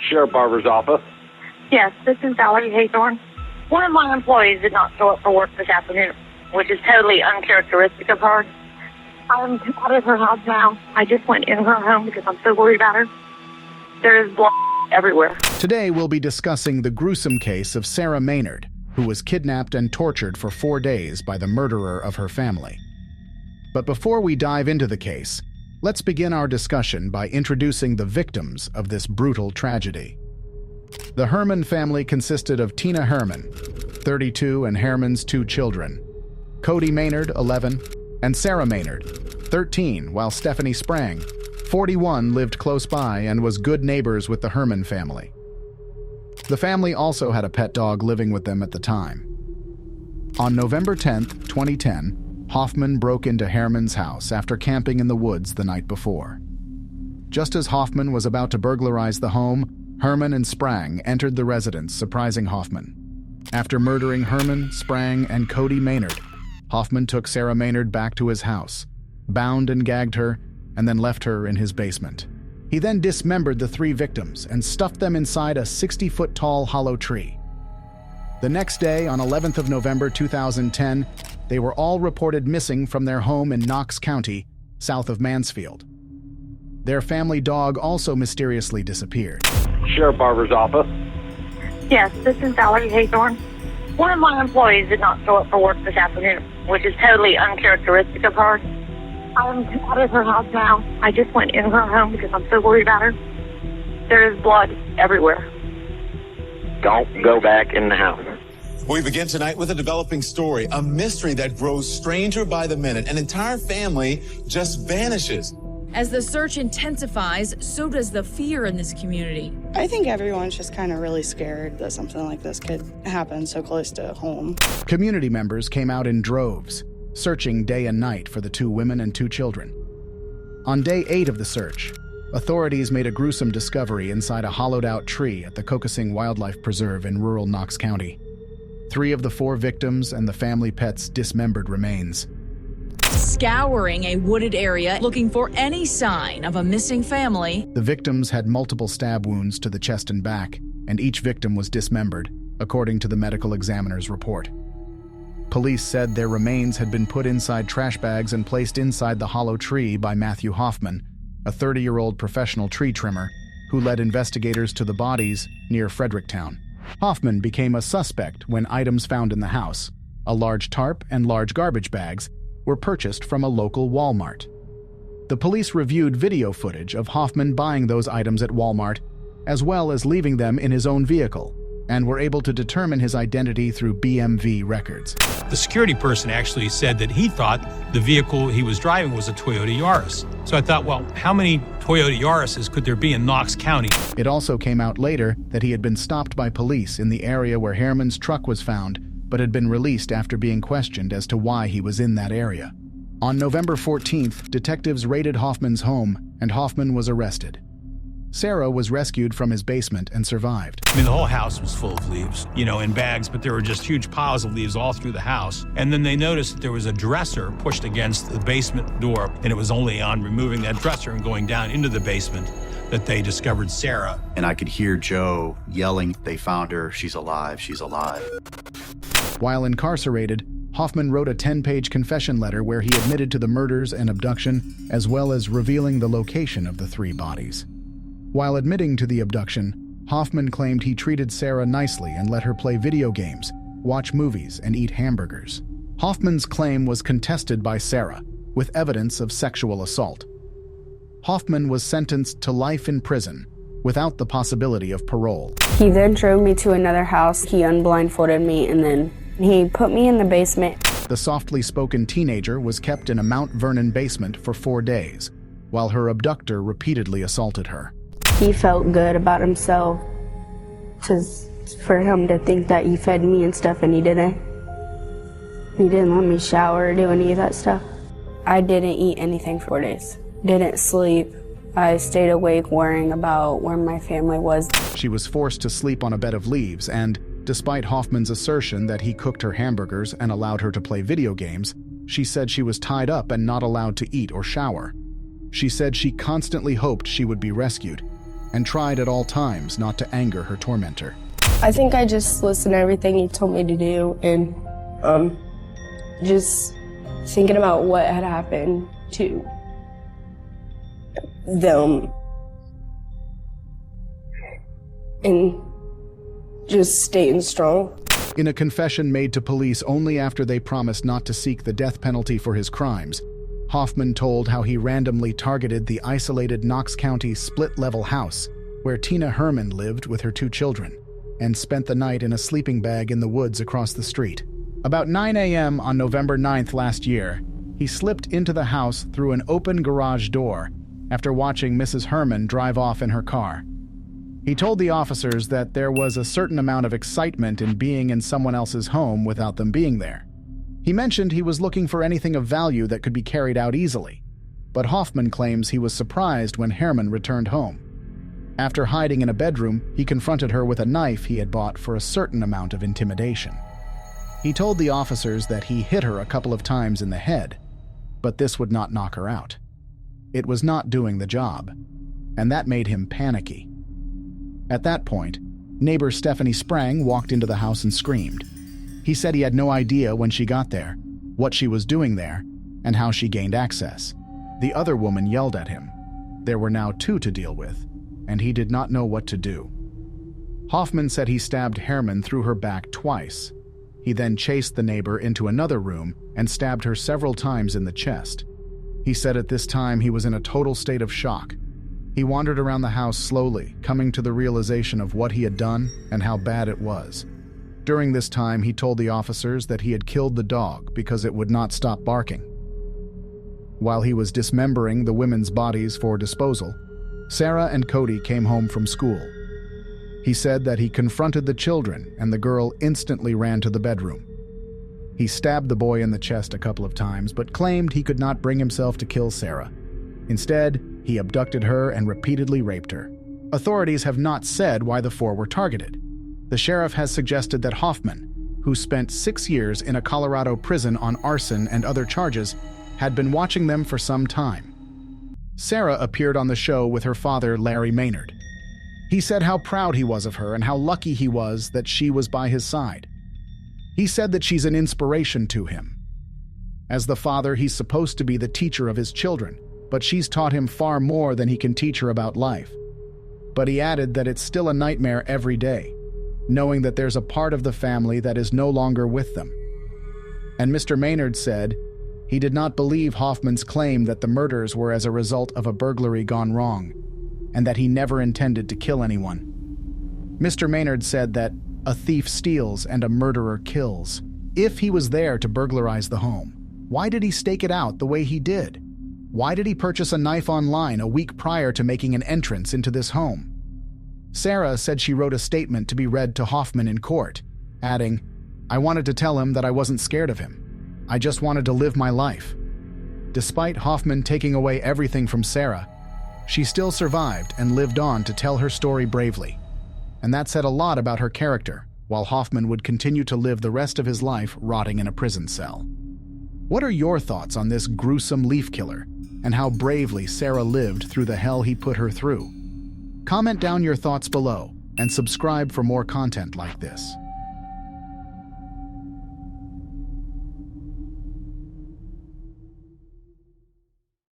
Sheriff Barber's office. Yes, this is Valerie Haythorne. One of my employees did not show up for work this afternoon, which is totally uncharacteristic of her. I'm out of her house now. I just went in her home because I'm so worried about her. There is blood everywhere. Today we'll be discussing the gruesome case of Sarah Maynard, who was kidnapped and tortured for 4 days by the murderer of her family. But before we dive into the case, let's begin our discussion by introducing the victims of this brutal tragedy. The Herman family consisted of Tina Herman, 32, and Herman's 2 children, Cody Maynard, 11, and Sarah Maynard, 13, while Stephanie Sprang, 41, lived close by and was good neighbors with the Herman family. The family also had a pet dog living with them at the time. On November 10, 2010, Hoffman broke into Herman's house after camping in the woods the night before. Just as Hoffman was about to burglarize the home, Herman and Sprang entered the residence, surprising Hoffman. After murdering Herman, Sprang, and Cody Maynard, Hoffman took Sarah Maynard back to his house, bound and gagged her, and then left her in his basement. He then dismembered the 3 victims and stuffed them inside a 60-foot-tall hollow tree. The next day, on 11th of November 2010, they were all reported missing from their home in Knox County, south of Mansfield. Their family dog also mysteriously disappeared. Sheriff Barber's office. Yes, this is Valerie Haythorne. One of my employees did not show up for work this afternoon, which is totally uncharacteristic of her. I'm out of her house now. I just went in her home because I'm so worried about her. There is blood everywhere. Don't go back in the house. We begin tonight with a developing story, a mystery that grows stranger by the minute. An entire family just vanishes. As the search intensifies, so does the fear in this community. I think everyone's just kind of really scared that something like this could happen so close to home. Community members came out in droves, searching day and night for the 2 women and 2 children. On day 8 of the search, authorities made a gruesome discovery inside a hollowed-out tree at the Kokosing Wildlife Preserve in rural Knox County. 3 of the 4 victims and the family pet's dismembered remains. Scouring a wooded area looking for any sign of a missing family. The victims had multiple stab wounds to the chest and back, and each victim was dismembered, according to the medical examiner's report. Police said their remains had been put inside trash bags and placed inside the hollow tree by Matthew Hoffman, a 30-year-old professional tree trimmer who led investigators to the bodies near Fredericktown. Hoffman became a suspect when items found in the house, a large tarp and large garbage bags, were purchased from a local Walmart. The police reviewed video footage of Hoffman buying those items at Walmart, as well as leaving them in his own vehicle, and were able to determine his identity through BMV records. The security person actually said that he thought the vehicle he was driving was a Toyota Yaris. So I thought, well, how many Toyota Yarises could there be in Knox County? It also came out later that he had been stopped by police in the area where Herman's truck was found, but had been released after being questioned as to why he was in that area. On November 14th, detectives raided Hoffman's home, and Hoffman was arrested. Sarah was rescued from his basement and survived. I mean, the whole house was full of leaves, in bags, but there were just huge piles of leaves all through the house. And then they noticed that there was a dresser pushed against the basement door, and it was only on removing that dresser and going down into the basement that they discovered Sarah. And I could hear Joe yelling, "They found her, she's alive, she's alive." While incarcerated, Hoffman wrote a 10-page confession letter where he admitted to the murders and abduction, as well as revealing the location of the 3 bodies. While admitting to the abduction, Hoffman claimed he treated Sarah nicely and let her play video games, watch movies, and eat hamburgers. Hoffman's claim was contested by Sarah, with evidence of sexual assault. Hoffman was sentenced to life in prison, without the possibility of parole. He then drove me to another house. He unblindfolded me, and then he put me in the basement. The softly spoken teenager was kept in a Mount Vernon basement for 4 days, while her abductor repeatedly assaulted her. He felt good about himself for him to think that he fed me and stuff, and he didn't. He didn't let me shower or do any of that stuff. I didn't eat anything for 4 days. Didn't sleep. I stayed awake worrying about where my family was. She was forced to sleep on a bed of leaves, and despite Hoffman's assertion that he cooked her hamburgers and allowed her to play video games, she said she was tied up and not allowed to eat or shower. She said she constantly hoped she would be rescued, and tried at all times not to anger her tormentor. I think I just listened to everything he told me to do, and just thinking about what had happened to them and just staying strong. In a confession made to police only after they promised not to seek the death penalty for his crimes, Hoffman told how he randomly targeted the isolated Knox County split-level house where Tina Herman lived with her 2 children, and spent the night in a sleeping bag in the woods across the street. About 9 a.m. on November 9th last year, he slipped into the house through an open garage door after watching Mrs. Herman drive off in her car. He told the officers that there was a certain amount of excitement in being in someone else's home without them being there. He mentioned he was looking for anything of value that could be carried out easily, but Hoffman claims he was surprised when Herman returned home. After hiding in a bedroom, he confronted her with a knife he had bought for a certain amount of intimidation. He told the officers that he hit her a couple of times in the head, but this would not knock her out. It was not doing the job, and that made him panicky. At that point, neighbor Stephanie Sprang walked into the house and screamed. He said he had no idea when she got there, what she was doing there, and how she gained access. The other woman yelled at him. There were now 2 to deal with, and he did not know what to do. Hoffman said he stabbed Herman through her back twice. He then chased the neighbor into another room and stabbed her several times in the chest. He said at this time he was in a total state of shock. He wandered around the house slowly, coming to the realization of what he had done and how bad it was. During this time, he told the officers that he had killed the dog because it would not stop barking. While he was dismembering the women's bodies for disposal, Sarah and Cody came home from school. He said that he confronted the children and the girl instantly ran to the bedroom. He stabbed the boy in the chest a couple of times, but claimed he could not bring himself to kill Sarah. Instead, he abducted her and repeatedly raped her. Authorities have not said why the 4 were targeted. The sheriff has suggested that Hoffman, who spent 6 years in a Colorado prison on arson and other charges, had been watching them for some time. Sarah appeared on the show with her father, Larry Maynard. He said how proud he was of her and how lucky he was that she was by his side. He said that she's an inspiration to him. As the father, he's supposed to be the teacher of his children, but she's taught him far more than he can teach her about life. But he added that it's still a nightmare every day, knowing that there's a part of the family that is no longer with them. And Mr. Maynard said he did not believe Hoffman's claim that the murders were as a result of a burglary gone wrong, and that he never intended to kill anyone. Mr. Maynard said that a thief steals and a murderer kills. If he was there to burglarize the home, why did he stake it out the way he did? Why did he purchase a knife online a week prior to making an entrance into this home? Sarah said she wrote a statement to be read to Hoffman in court, adding, "I wanted to tell him that I wasn't scared of him. I just wanted to live my life." Despite Hoffman taking away everything from Sarah, she still survived and lived on to tell her story bravely. And that said a lot about her character, while Hoffman would continue to live the rest of his life rotting in a prison cell. What are your thoughts on this gruesome leaf killer, and how bravely Sarah lived through the hell he put her through? Comment down your thoughts below, and subscribe for more content like this.